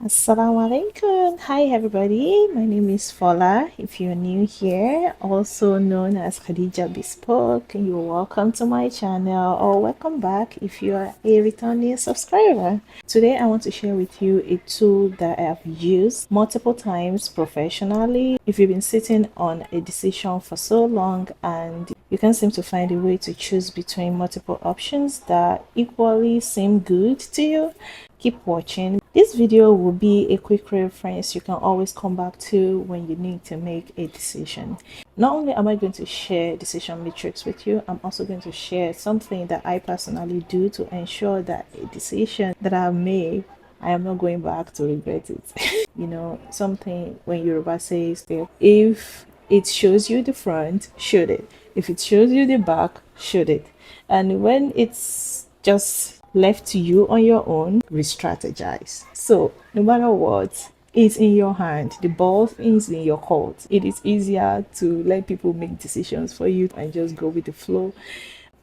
Assalamu alaikum. Hi everybody. My name is Fola. If you're new here, also known as Khadija Bespoke, you're welcome to my channel or welcome back if you are a returning subscriber. Today I want to share with you a tool that I have used multiple times professionally. If you've been sitting on a decision for so long and you can't seem to find a way to choose between multiple options that equally seem good to you, keep watching. This video will be a quick reference you can always come back to when you need to make a decision. Not only am I going to share decision matrix with you, I'm also going to share something that I personally do to ensure that a decision that I've made, I am not going back to regret it. Something when Yoruba says, if it shows you the front, shoot it. If it shows you the back, shoot it. And when it's just left to you on your own, re-strategize. So no matter what, it's in your hand. The ball is in your court. It is easier to let people make decisions for you and just go with the flow.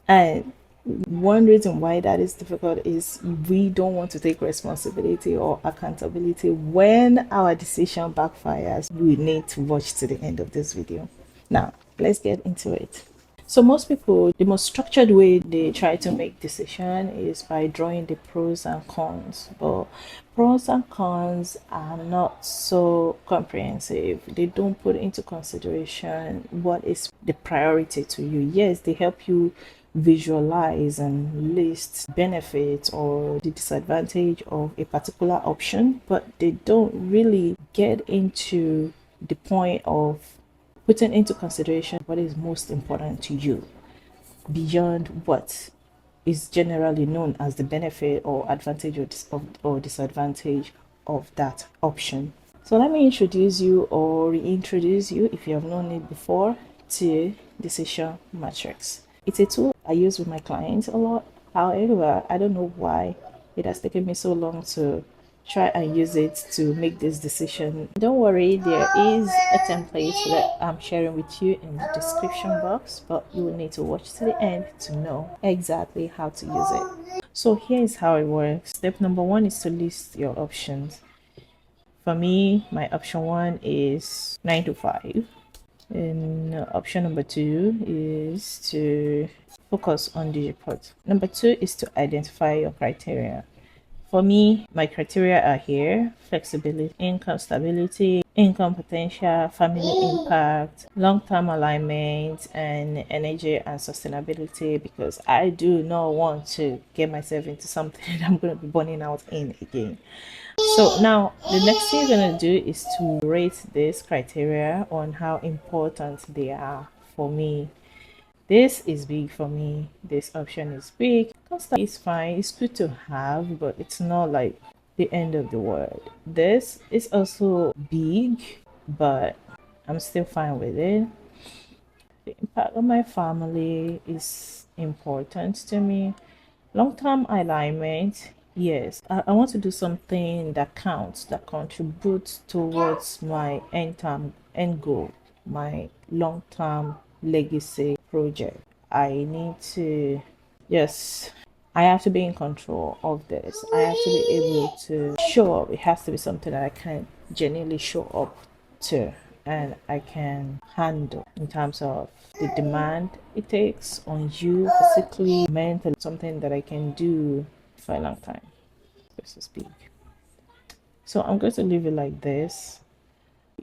And one reason why that is difficult is we don't want to take responsibility or accountability when our decision backfires. We need to watch to the end of this video. Now, let's get into it. So most people, the most structured way they try to make decision is by drawing the pros and cons. But pros and cons are not so comprehensive. They don't put into consideration what is the priority to you. Yes, they help you visualize and list benefits or the disadvantage of a particular option, but they don't really get into the point of putting into consideration what is most important to you beyond what is generally known as the benefit or advantage or disadvantage of that option. So let me introduce you or reintroduce you, if you have known it before, to decision matrix. It's a tool I use with my clients a lot. However, I don't know why it has taken me so long to try and use it to make this decision. Don't worry, there is a template that I'm sharing with you in the description box, but you will need to watch to the end to know exactly how to use it. So here is how it works. Step number one is to list your options. For me, my option one is 9 to 5. And option number two is to focus on the report. Number two is to identify your criteria. For me, my criteria are here: flexibility, income stability, income potential, family impact, long-term alignment, and energy and sustainability, because I do not want to get myself into something that I'm going to be burning out in again. So now the next thing you're going to do is to rate this criteria on how important they are for me. This is big for me. This option is big. Constant is fine. It's good to have, but it's not like the end of the world. This is also big, but I'm still fine with it. The impact on my family is important to me. Long-term alignment, yes. I want to do something that counts, that contributes towards my end goal, my long-term legacy project. I need to, yes, I have to be in control of this. I have to be able to show up. It has to be something that I can genuinely show up to and I can handle in terms of the demand it takes on you physically, mentally, something that I can do for a long time, so to speak. So I'm going to leave it like this.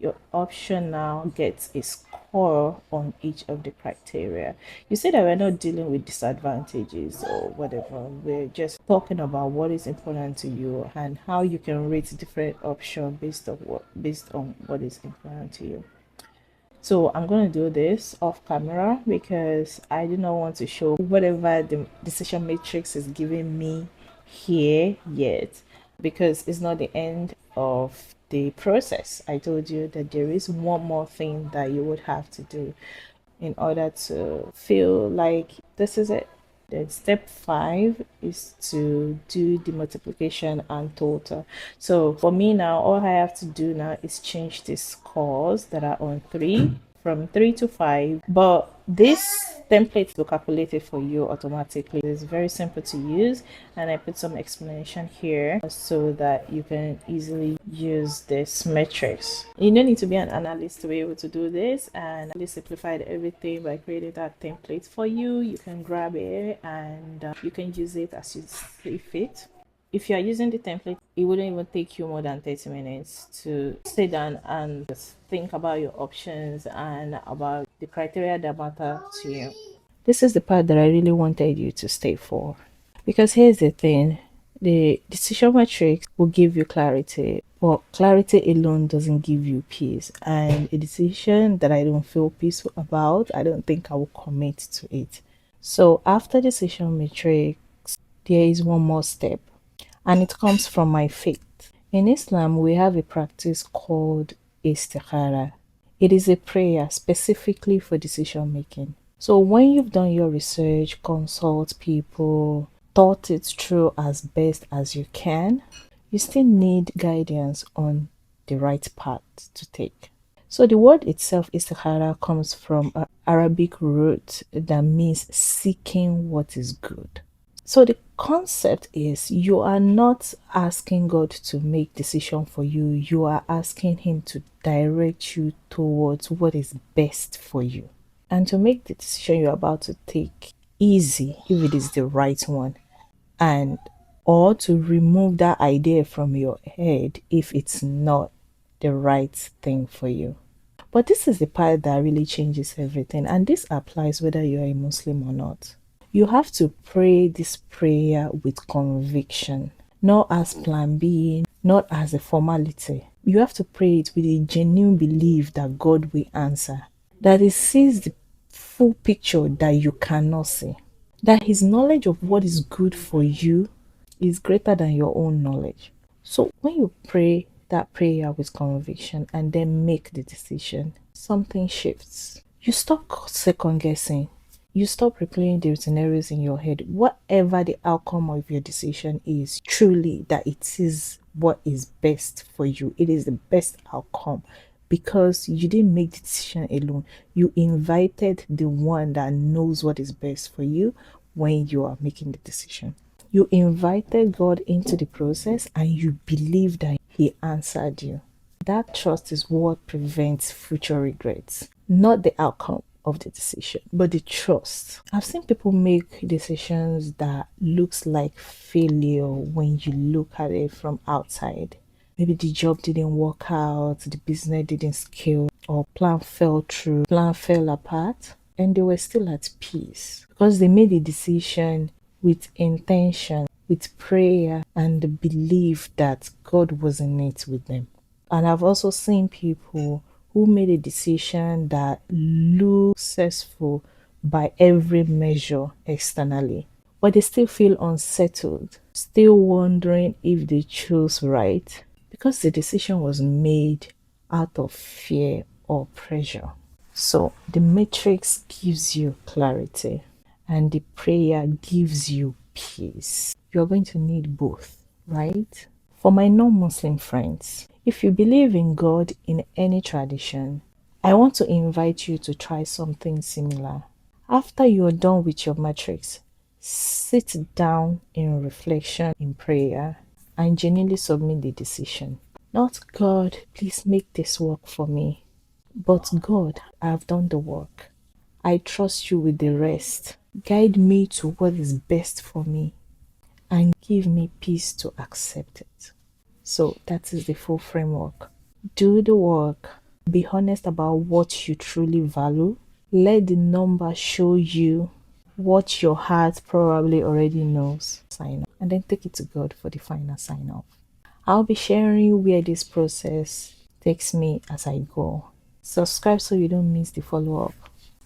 Your option now gets a score on each of the criteria. You see that we're not dealing with disadvantages or whatever. We're just talking about what is important to you and how you can rate different options based on what is important to you. So I'm going to do this off camera because I do not want to show whatever the decision matrix is giving me here yet, because it's not the end of the process. I told you that there is one more thing that you would have to do in order to feel like this is it. Then step 5 is to do the multiplication and total. So for me now, all I have to do now is change the scores that are on 3, from 3 to 5, but this template will calculate it for you automatically. It's very simple to use, and I put some explanation here so that you can easily use this metrics. You don't need to be an analyst to be able to do this, and I simplified everything by creating that template for you. You can grab it and you can use it as you see fit. If you are using the template, it wouldn't even take you more than 30 minutes to sit down and just think about your options and about the criteria that matter to you. This is the part that I really wanted you to stay for. Because here's the thing, the decision matrix will give you clarity, but clarity alone doesn't give you peace. And a decision that I don't feel peaceful about, I don't think I will commit to it. So after decision matrix, there is one more step, and it comes from my faith. In Islam, we have a practice called Istikhara. It is a prayer specifically for decision making. So when you've done your research, consult people, thought it through as best as you can, you still need guidance on the right path to take. So the word itself, Istikhara, comes from an Arabic root that means seeking what is good. So the concept is you are not asking God to make decision for you. You are asking him to direct you towards what is best for you. And to make the decision you're about to take easy if it is the right one. And or to remove that idea from your head if it's not the right thing for you. But this is the part that really changes everything. And this applies whether you're a Muslim or not. You have to pray this prayer with conviction, not as plan B, not as a formality. You have to pray it with a genuine belief that God will answer, that He sees the full picture that you cannot see, that His knowledge of what is good for you is greater than your own knowledge. So when you pray that prayer with conviction and then make the decision, something shifts. You stop second guessing. You stop replaying the scenarios in your head. Whatever the outcome of your decision is, truly that it is what is best for you. It is the best outcome because you didn't make the decision alone. You invited the one that knows what is best for you when you are making the decision. You invited God into the process and you believe that He answered you. That trust is what prevents future regrets, not the outcome of the decision, but the trust. I've seen people make decisions that looks like failure when you look at it from outside. Maybe the job didn't work out, the business didn't scale, or plan fell through, plan fell apart, and they were still at peace because they made a decision with intention, with prayer, and the belief that God was in it with them. And I've also seen people who made a decision that looked successful by every measure externally, but they still feel unsettled, still wondering if they chose right because the decision was made out of fear or pressure. So the matrix gives you clarity and the prayer gives you peace. You're going to need both, right? For my non-Muslim friends, if you believe in God in any tradition, I want to invite you to try something similar. After you're done with your matrix, sit down in reflection, in prayer, and genuinely submit the decision. Not God, please make this work for me. But God, I have done the work. I trust you with the rest. Guide me to what is best for me and give me peace to accept it. So that is the full framework. Do the work. Be honest about what you truly value. Let the number show you what your heart probably already knows. Sign up. And then take it to God for the final sign off. I'll be sharing where this process takes me as I go. Subscribe so you don't miss the follow-up.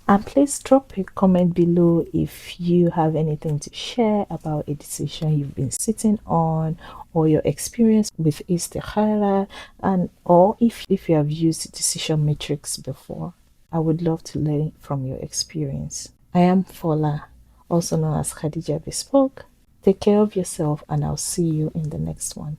And please drop a comment below if you have anything to share about a decision you've been sitting on or your experience with Istikhara, and or if you have used decision matrix before. I would love to learn from your experience. I am Fola, also known as Khadija Bespoke. Take care of yourself and I'll see you in the next one.